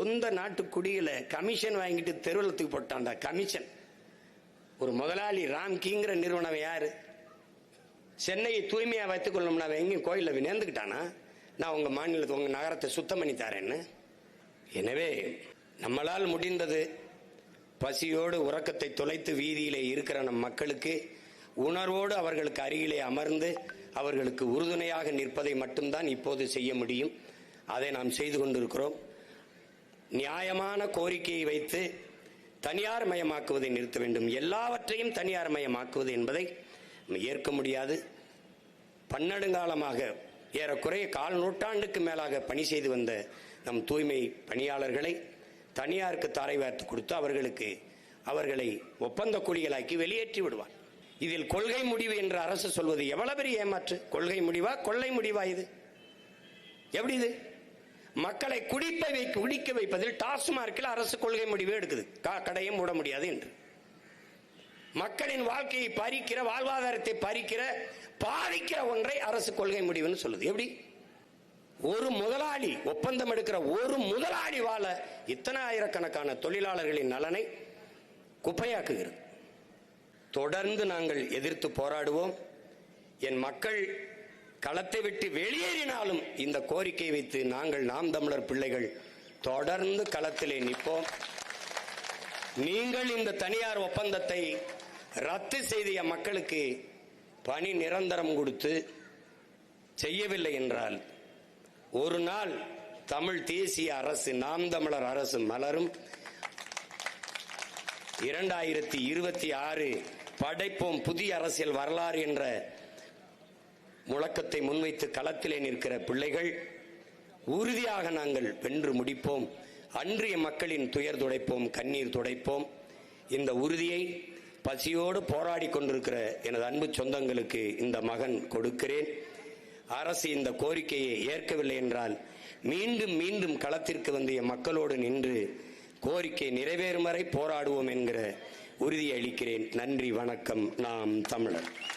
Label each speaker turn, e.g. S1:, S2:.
S1: சொந்த நாட்டு குடியில கமிஷன் வாங்கிட்டு தெருவலத்துக்கு போட்டான்டா கமிஷன். ஒரு முதலாளி ராம்கிங்கிற நிறுவனம் யாரு? சென்னையை தூய்மையா வைத்துக் கொள்ளணும்னா எங்கேயும் கோயில நேர்ந்துக்கிட்டானா நான் உங்க மாநிலத்தை உங்க நகரத்தை சுத்தம் பண்ணி தரேன்னு. எனவே நம்மளால் முடிந்தது பசியோடு உறக்கத்தை தொலைத்து வீதியிலே இருக்கிற நம் மக்களுக்கு உணர்வோடு அவர்களுக்கு அருகிலே அமர்ந்து அவர்களுக்கு உறுதுணையாக நிற்பதை மட்டும்தான் இப்போது செய்ய முடியும். அதை நாம் செய்து கொண்டிருக்கிறோம். நியாயமான கோரிக்கையை வைத்து தனியார் மயமாக்குவதை நிறுத்த வேண்டும். எல்லாவற்றையும் தனியார் மயமாக்குவது என்பதை ஏற்க முடியாது. பன்னெடுங்காலமாக ஏறக்குறைய 1/4 நூற்றாண்டுக்கு மேலாக பணி செய்து வந்த நம் தூய்மை பணியாளர்களை தனியாருக்கு தாரை வார்த்து கொடுத்து அவர்களை ஒப்பந்த கூலிகளாக்கி வெளியேற்றி விடுவார். இதில் கொள்கை முடிவு என்று அரசு சொல்வது எவ்வளவு பெரிய ஏமாற்று. கொள்கை முடிவா கொள்ளை முடிவா? இது எப்படி? இது மக்களை குடிக்க வைப்பதில் டாஸ்மார்க்கில் அரசு கொள்கை முடிவு எடுக்குது, கடையை மூட முடியாது என்று. மக்களின் வாழ்க்கையை பறிக்கிற, வாழ்வாதாரத்தை பாதிக்கிற ஒன்றை அரசு கொள்கை முடிவுன்னு சொல்லுது. எப்படி? ஒரு முதலாளி ஒப்பந்தம் எடுக்கிற ஒரு முதலாளி வாழ இத்தனை ஆயிரக்கணக்கான தொழிலாளர்களின் நலனை குப்பையாக்குகிறது. தொடர்ந்து நாங்கள் எதிர்த்து போராடுவோம். என் மக்கள் களத்தை விட்டு வெளியேறினாலும் இந்த கோரிக்கை வைத்து நாங்கள் நாம் தமிழர் பிள்ளைகள் தொடர்ந்து களத்திலே நிற்போம். நீங்கள் இந்த தனியார் ஒப்பந்தத்தை ரத்து செய்த மக்களுக்கு பணி நிரந்தரம் கொடுத்து செய்யவில்லை என்றால் ஒரு நாள் தமிழ் தேசிய அரசு, நாம் தமிழர் அரசு மலரும். 2026 படைப்போம் புதிய அரசியல் வரலாறு என்ற முழக்கத்தை முன்வைத்து களத்திலே நிற்கிற பிள்ளைகள் உறுதியாக நாங்கள் வென்று முடிப்போம். அன்றைய மக்களின் துயர் துடைப்போம், கண்ணீர் துடைப்போம். இந்த உறுதியை பசியோடு போராடி கொண்டிருக்கிற எனது அன்பு சொந்தங்களுக்கு இந்த மகன் கொடுக்கிறேன். அரசு இந்த கோரிக்கையை ஏற்கவில்லை என்றால் மீண்டும் மீண்டும் களத்திற்கு வந்து மக்களோடு நின்று கோரிக்கை நிறைவேறும் வரை போராடுவோம் என்கிற உறுதியை அளிக்கிறேன். நன்றி, வணக்கம். நாம் தமிழர்.